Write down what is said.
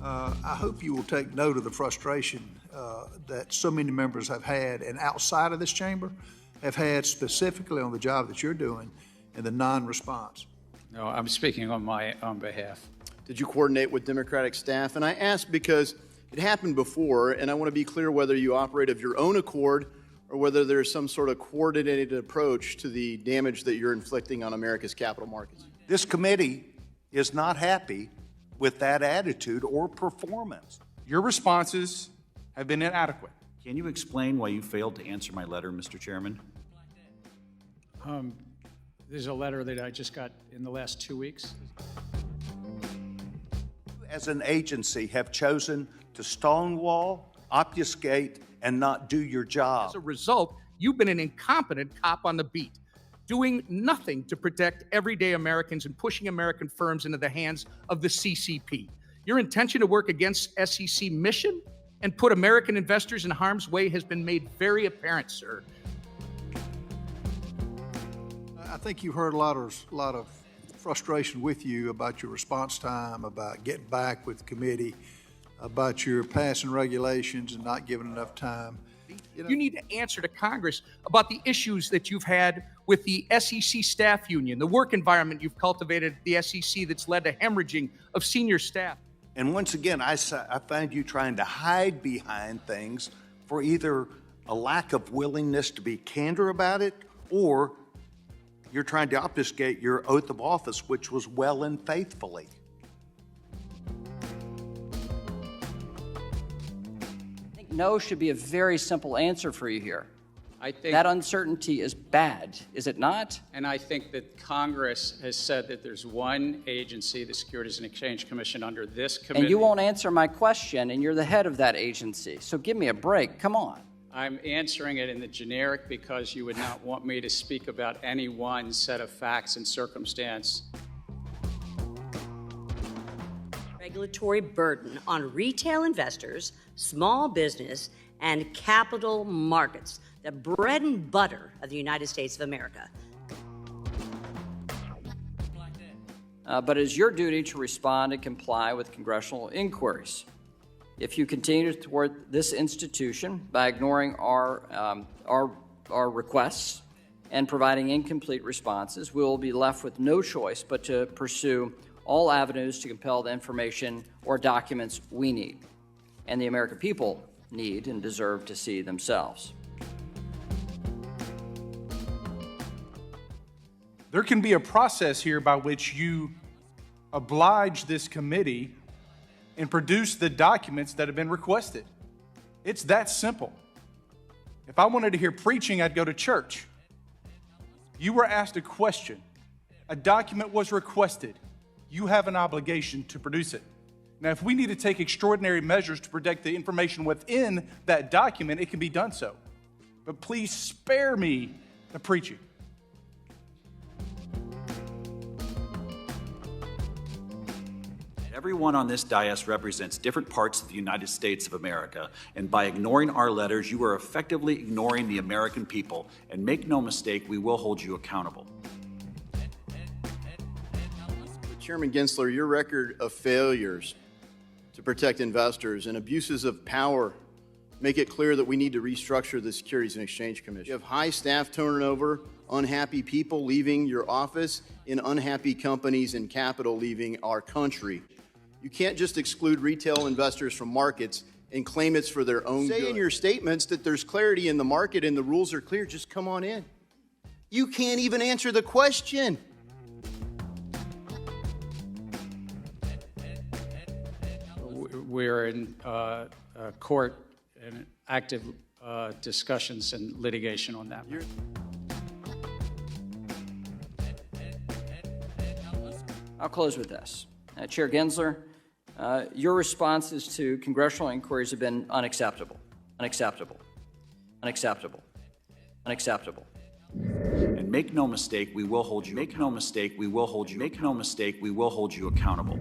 I hope you will take note of the frustration that so many members have had and outside of this chamber have had specifically on the job that you're doing and the non-response. No, I'm speaking on my own behalf. Did you coordinate with Democratic staff? And I ask because it happened before, and I want to be clear whether you operate of your own accord or whether there's some sort of coordinated approach to the damage that you're inflicting on America's capital markets. This committee is not happy with that attitude or performance. Your responses have been inadequate. Can you explain why you failed to answer my letter, Mr. Chairman? There's a letter that I just got in the last 2 weeks. As an agency, have chosen to stonewall, obfuscate, and not do your job. As a result, you've been an incompetent cop on the beat, doing nothing to protect everyday Americans and pushing American firms into the hands of the CCP. Your intention to work against SEC mission and put American investors in harm's way has been made very apparent, sir. I think you heard a lot of frustration with you about your response time, about getting back with the committee, about your passing regulations and not giving enough time. You need to answer to Congress about the issues that you've had with the SEC staff union, the work environment you've cultivated at the SEC that's led to hemorrhaging of senior staff. And once again, I find you trying to hide behind things for either a lack of willingness to be candor about it, or you're trying to obfuscate your oath of office, which was well and faithfully. I think no should be a very simple answer for you here. I think That uncertainty is bad, is it not? And I think that Congress has said that there's one agency, the Securities and Exchange Commission, under this committee. And you won't answer my question, and you're the head of that agency. So give me a break. Come on. I'm answering it in the generic because you would not want me to speak about any one set of facts and circumstance. Regulatory burden on retail investors, small business, and capital markets, the bread and butter of the United States of America. But it is your duty to respond and comply with congressional inquiries. If you continue to thwart this institution by ignoring our requests and providing incomplete responses, we will be left with no choice but to pursue all avenues to compel the information or documents we need and the American people need and deserve to see themselves. There can be a process here by which you oblige this committee and produce the documents that have been requested. It's that simple. If I wanted to hear preaching, I'd go to church. You were asked a question. A document was requested. You have an obligation to produce it. Now, if we need to take extraordinary measures to protect the information within that document, it can be done so. But please spare me the preaching. Everyone on this dais represents different parts of the United States of America, and by ignoring our letters, you are effectively ignoring the American people. And make no mistake, we will hold you accountable. Chairman Gensler, your record of failures to protect investors and abuses of power make it clear that we need to restructure the Securities and Exchange Commission. You have high staff turnover, unhappy people leaving your office, and unhappy companies and capital leaving our country. You can't just exclude retail investors from markets and claim it's for their own good. Say in your statements that there's clarity in the market and the rules are clear. Just come on in. You can't even answer the question. We're in court and active discussions and litigation on that. I'll close with this. Chair Gensler, your responses to congressional inquiries have been unacceptable. Unacceptable. Unacceptable. Unacceptable. And make no mistake, we will hold you. Make no mistake, we will hold you. Make no mistake, we will hold you accountable.